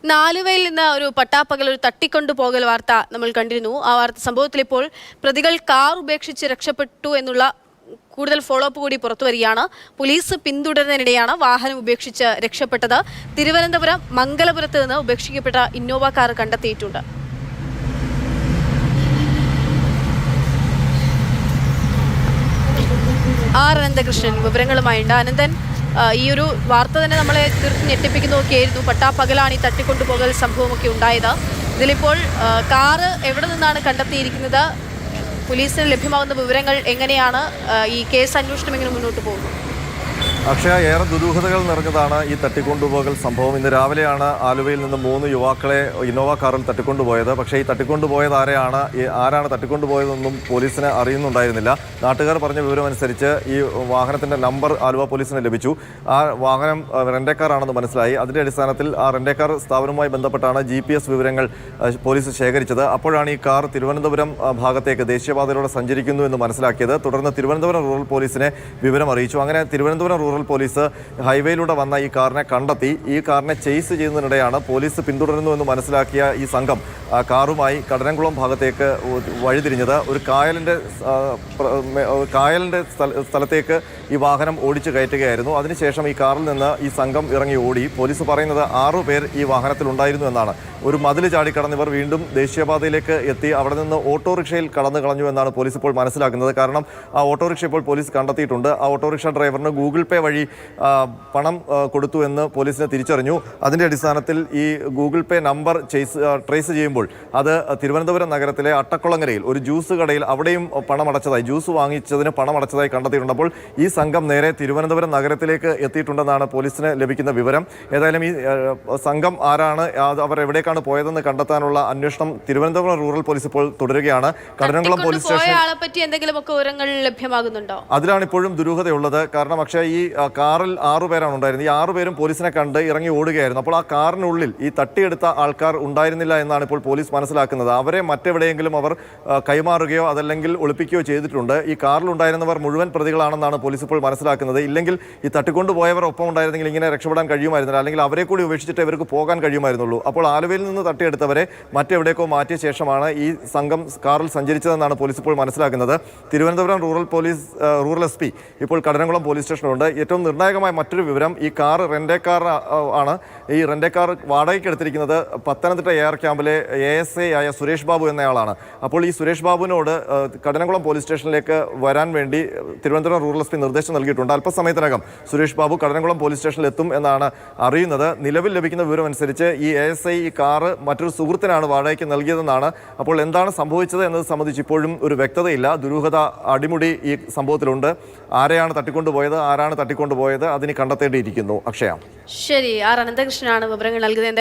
ആലുവയിൽ നിന്ന് ഒരു പട്ടാപ്പകൽ ഒരു തട്ടിക്കൊണ്ടുപോകൽ വാർത്ത നമ്മൾ കണ്ടിരുന്നു. ആ വാർത്ത സംഭവത്തിൽ ഇപ്പോൾ പ്രതികൾ കാർ ഉപേക്ഷിച്ച് രക്ഷപ്പെട്ടു എന്നുള്ള കൂടുതൽ ഫോളോ അപ്പ് കൂടി പുറത്തു വരികയാണ്. പോലീസ് പിന്തുടരുന്നതിനിടെയാണ് വാഹനം ഉപേക്ഷിച്ച് രക്ഷപ്പെട്ടത്. തിരുവനന്തപുരം മംഗലപുരത്ത് നിന്ന് ഉപേക്ഷിക്കപ്പെട്ട ഇന്നോവ കാർ കണ്ടെത്തിയിട്ടുണ്ട്. അനന്തകൃഷ്ണൻ വിവരങ്ങളുമായുണ്ട്. അനന്തൻ, ഈ ഒരു വാർത്ത തന്നെ നമ്മളെ തീർത്തും ഞെട്ടിപ്പിക്കുന്നതൊക്കെയായിരുന്നു. പട്ടാപ്പകലാണ് ഈ തട്ടിക്കൊണ്ടുപോകൽ സംഭവമൊക്കെ ഉണ്ടായത്. ഇതിലിപ്പോൾ കാറ് എവിടെ നിന്നാണ് കണ്ടെത്തിയിരിക്കുന്നത്? പോലീസിന് ലഭ്യമാകുന്ന വിവരങ്ങൾ എങ്ങനെയാണ്? ഈ കേസ് അന്വേഷണം എങ്ങനെ മുന്നോട്ട് പോകുന്നു? അക്ഷയ, ഏറെ ദുരൂഹതകൾ നിറഞ്ഞതാണ് ഈ തട്ടിക്കൊണ്ടുപോകൽ സംഭവം. ഇന്ന് രാവിലെയാണ് ആലുവയിൽ നിന്ന് 3 യുവാക്കളെ ഇന്നോവ കാറിൽ തട്ടിക്കൊണ്ടുപോയത്. പക്ഷേ ഈ തട്ടിക്കൊണ്ടുപോയത് ആരാണ് തട്ടിക്കൊണ്ടുപോയതെന്നും പോലീസിന് അറിയുന്നുണ്ടായിരുന്നില്ല. നാട്ടുകാർ പറഞ്ഞ വിവരമനുസരിച്ച് ഈ വാഹനത്തിൻ്റെ നമ്പർ ആലുവ പോലീസിന് ലഭിച്ചു. ആ വാഹനം റെൻ്റേക്കാറാണെന്ന് മനസ്സിലായി. അതിൻ്റെ അടിസ്ഥാനത്തിൽ ആ റെൻ്റേക്കാർ സ്ഥാപനവുമായി ബന്ധപ്പെട്ടാണ് GPS വിവരങ്ങൾ പോലീസ് ശേഖരിച്ചത്. അപ്പോഴാണ് ഈ കാർ തിരുവനന്തപുരം ഭാഗത്തേക്ക് ദേശീയപാതയിലൂടെ സഞ്ചരിക്കുന്നു എന്ന് മനസ്സിലാക്കിയത്. തുടർന്ന് തിരുവനന്തപുരം റൂറൽ പോലീസിനെ വിവരം അറിയിച്ചു. അങ്ങനെ തിരുവനന്തപുരം റൂറൽ പോലീസ് ഹൈവേയിലൂടെ വന്ന ഈ കാറിനെ കണ്ടെത്തി. ഈ കാറിനെ ചേസ് ചെയ്യുന്നതിനിടെയാണ് പോലീസ് പിന്തുടരുന്നു എന്ന് മനസ്സിലാക്കിയ ഈ സംഘം കാറുമായി കടരംകുളം ഭാഗത്തേക്ക് വഴിതിരിഞ്ഞത്. ഒരു കായലിൻ്റെ സ്ഥലത്തേക്ക് ഈ വാഹനം ഓടിച്ചു കയറ്റുകയായിരുന്നു. അതിനുശേഷം ഈ കാറിൽ നിന്ന് ഈ സംഘം ഇറങ്ങി ഓടി. പോലീസ് പറയുന്നത് 6 പേർ ഈ വാഹനത്തിലുണ്ടായിരുന്നു എന്നാണ്. ഒരു മതിൽ ചാടിക്കടന്നിവർ വീണ്ടും ദേശീയപാതയിലേക്ക് എത്തി. അവിടെ നിന്ന് ഓട്ടോറിക്ഷയിൽ കടന്നു കളഞ്ഞു എന്നാണ് പോലീസ് ഇപ്പോൾ മനസ്സിലാക്കുന്നത്. കാരണം ആ ഓട്ടോറിക്ഷ ഇപ്പോൾ പോലീസ് കണ്ടെത്തിയിട്ടുണ്ട്. ആ ഓട്ടോറിക്ഷ ഡ്രൈവറിന് ഗൂഗിൾ പേ വഴി പണം കൊടുത്തു എന്ന് പോലീസിനെ തിരിച്ചറിഞ്ഞു. അതിൻ്റെ അടിസ്ഥാനത്തിൽ ഈ ഗൂഗിൾ പേ നമ്പർ ട്രേസ് ചെയ്യുമ്പോൾ അത് തിരുവനന്തപുരം നഗരത്തിലെ അട്ടക്കുളങ്ങരയിൽ ഒരു ജ്യൂസ് കടയിൽ അവിടെയും പണമടച്ചതായി, ജ്യൂസ് വാങ്ങിച്ചതിന് പണമടച്ചതായി കണ്ടെത്തിയിട്ടുണ്ട്. അപ്പോൾ ഈ സംഘം നേരെ തിരുവനന്തപുരം നഗരത്തിലേക്ക് എത്തിയിട്ടുണ്ടെന്നാണ് പോലീസിന് ലഭിക്കുന്ന വിവരം. ഏതായാലും ഈ സംഘം ആരാണ്, അവർ എവിടേക്കാണ് പോയതെന്ന് കണ്ടെത്താനുള്ള അന്വേഷണം തിരുവനന്തപുരം റൂറൽ പോലീസ് ഇപ്പോൾ തുടരുകയാണ്. കടരംകുളം പോലീസ് സ്റ്റേഷൻ ലഭ്യമാകുന്നുണ്ടോ? അതിലാണ് ഇപ്പോഴും ദുരൂഹതയുള്ളത്. കാരണം പക്ഷേ ഈ കാറിൽ 6 പേരാണ് ഉണ്ടായിരുന്നത്. ഈ 6 പേരും പോലീസിനെ കണ്ട് ഇറങ്ങി ഓടുകയായിരുന്നു. അപ്പോൾ ആ കാറിനുള്ളിൽ ഈ തട്ടിയെടുത്ത ആൾക്കാർ ഉണ്ടായിരുന്നില്ല എന്നാണ് ഇപ്പോൾ പോലീസ് മനസ്സിലാക്കുന്നത്. അവരെ മറ്റെവിടെയെങ്കിലും അവർ കൈമാറുകയോ അതല്ലെങ്കിൽ ഒളിപ്പിക്കുകയോ ചെയ്തിട്ടുണ്ട്. ഈ കാറിലുണ്ടായിരുന്നവർ മുഴുവൻ പ്രതികളാണെന്നാണ് പോലീസ് ഇപ്പോൾ മനസ്സിലാക്കുന്നത്. ഇല്ലെങ്കിൽ ഈ തട്ടിക്കൊണ്ടുപോയവർ ഒപ്പം ഉണ്ടായിരുന്നെങ്കിൽ ഇങ്ങനെ രക്ഷപ്പെടാൻ കഴിയുമായിരുന്നില്ല. അല്ലെങ്കിൽ അവരെ കൂടി ഉപേക്ഷിച്ചിട്ട് ഇവർക്ക് പോകാൻ കഴിയുമായിരുന്നുള്ളൂ. അപ്പോൾ ആലുവയിൽ നിന്ന് തട്ടിയെടുത്തവരെ മറ്റെവിടേക്കോ മാറ്റിയ ശേഷമാണ് ഈ സംഘം കാറിൽ സഞ്ചരിച്ചതെന്നാണ് പോലീസ് ഇപ്പോൾ മനസ്സിലാക്കുന്നത്. തിരുവനന്തപുരം റൂറൽ SP ഇപ്പോൾ കടരംകുളം പോലീസ് സ്റ്റേഷനുണ്ട്. ഏറ്റവും നിർണായകമായ മറ്റൊരു വിവരം, ഈ കാർ റെൻ്റേക്കാർ ആണ്. ഈ റെൻ്റേക്കാർ വാടകയ്ക്ക് എടുത്തിരിക്കുന്നത് പത്തനംതിട്ട എയർ ക്യാമ്പിലെ ASA ആയ സുരേഷ് ബാബു എന്നയാളാണ്. അപ്പോൾ ഈ സുരേഷ് ബാബുവിനോട് കടരംകുളം പോലീസ് സ്റ്റേഷനിലേക്ക് വരാൻ വേണ്ടി തിരുവനന്തപുരം റൂറൽ SP നിർദ്ദേശം നൽകിയിട്ടുണ്ട്. അല്പസമയത്തിനകം സുരേഷ് ബാബു കടരംകുളം പോലീസ് സ്റ്റേഷനിൽ എത്തും എന്നാണ് അറിയുന്നത്. നിലവിൽ ലഭിക്കുന്ന വിവരം അനുസരിച്ച് ഈ ASI ഈ കാറ് മറ്റൊരു സുഹൃത്തിനാണ് വാടകയ്ക്ക് നൽകിയതെന്നാണ്. അപ്പോൾ എന്താണ് സംഭവിച്ചത് എന്നത് സംബന്ധിച്ച് ഇപ്പോഴും ഒരു വ്യക്തതയില്ല. ദുരൂഹത അടിമുടി ഈ സംഭവത്തിലുണ്ട്. ആരെയാണ് തട്ടിക്കൊണ്ടുപോയത്, അതിന് കണ്ടെത്തേണ്ടിയിരിക്കുന്നു. അക്ഷയ. ശരി, അനന്തകൃഷ്ണനാണ് വിവരങ്ങൾ നൽകുന്നത്.